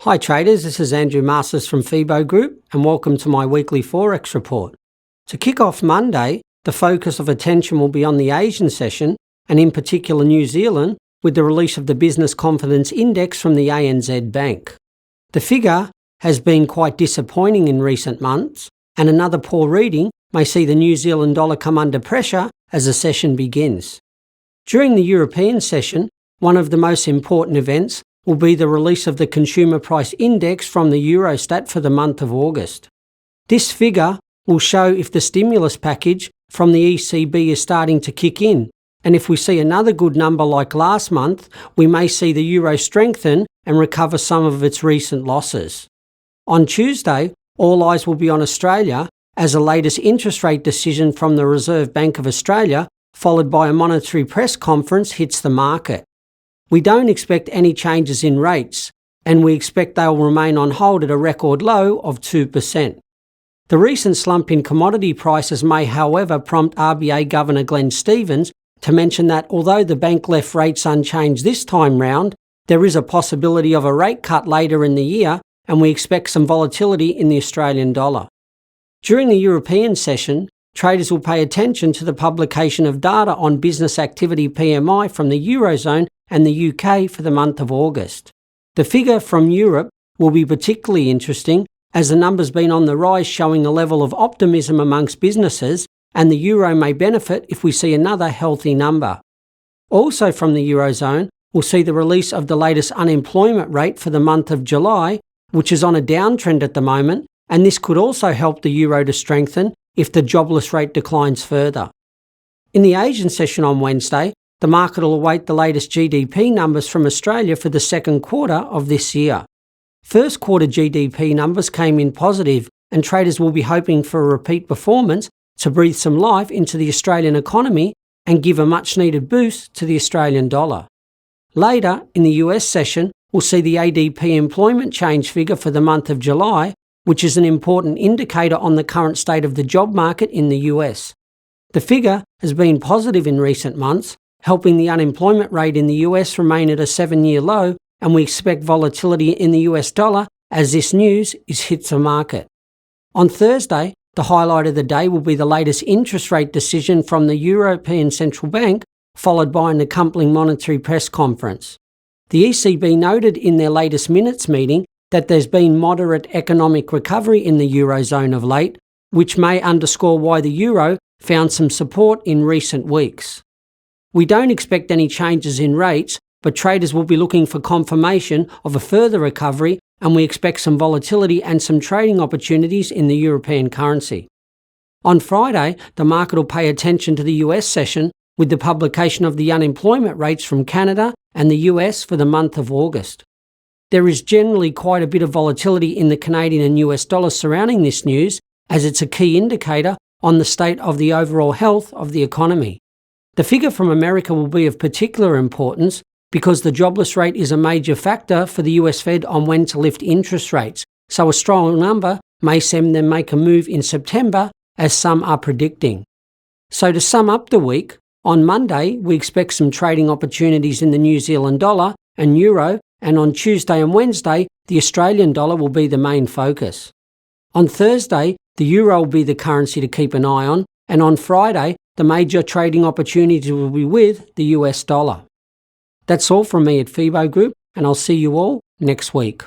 Hi traders, this is Andrew Masters from FIBO Group and welcome to my weekly Forex report. To kick off Monday, the focus of attention will be on the Asian session and in particular New Zealand with the release of the Business Confidence Index from the ANZ Bank. The figure has been quite disappointing in recent months and another poor reading may see the New Zealand dollar come under pressure as the session begins. During the European session, one of the most important events will be the release of the Consumer Price Index from the Eurostat for the month of August. This figure will show if the stimulus package from the ECB is starting to kick in, and if we see another good number like last month, we may see the euro strengthen and recover some of its recent losses. On Tuesday, all eyes will be on Australia as the latest interest rate decision from the Reserve Bank of Australia, followed by a monetary press conference, hits the market. We don't expect any changes in rates, and we expect they will remain on hold at a record low of 2%. The recent slump in commodity prices may, however, prompt RBA Governor Glenn Stevens to mention that although the bank left rates unchanged this time round, there is a possibility of a rate cut later in the year, and we expect some volatility in the Australian dollar. During the European session, traders will pay attention to the publication of data on business activity PMI from the Eurozone and the UK for the month of August. The figure from Europe will be particularly interesting as the number's been on the rise, showing a level of optimism amongst businesses, and the euro may benefit if we see another healthy number. Also from the Eurozone, we'll see the release of the latest unemployment rate for the month of July, which is on a downtrend at the moment, and this could also help the euro to strengthen if the jobless rate declines further. In the Asian session on Wednesday, the market will await the latest GDP numbers from Australia for the second quarter of this year. First quarter GDP numbers came in positive, and traders will be hoping for a repeat performance to breathe some life into the Australian economy and give a much needed boost to the Australian dollar. Later, in the US session, we'll see the ADP employment change figure for the month of July, which is an important indicator on the current state of the job market in the US. The figure has been positive in recent months, helping the unemployment rate in the US remain at a 7-year low, and we expect volatility in the US dollar as this news hits the market. On Thursday, the highlight of the day will be the latest interest rate decision from the European Central Bank, followed by an accompanying monetary press conference. The ECB noted in their latest minutes meeting that there's been moderate economic recovery in the Eurozone of late, which may underscore why the euro found some support in recent weeks. We don't expect any changes in rates, but traders will be looking for confirmation of a further recovery, and we expect some volatility and some trading opportunities in the European currency. On Friday, the market will pay attention to the US session with the publication of the unemployment rates from Canada and the US for the month of August. There is generally quite a bit of volatility in the Canadian and US dollars surrounding this news, as it's a key indicator on the state of the overall health of the economy. The figure from America will be of particular importance because the jobless rate is a major factor for the US Fed on when to lift interest rates, so a strong number may see them make a move in September, as some are predicting. So to sum up the week, on Monday we expect some trading opportunities in the New Zealand dollar and euro, and on Tuesday and Wednesday the Australian dollar will be the main focus. On Thursday, the euro will be the currency to keep an eye on, and on Friday, the major trading opportunity will be with the US dollar. That's all from me at FIBO Group, and I'll see you all next week.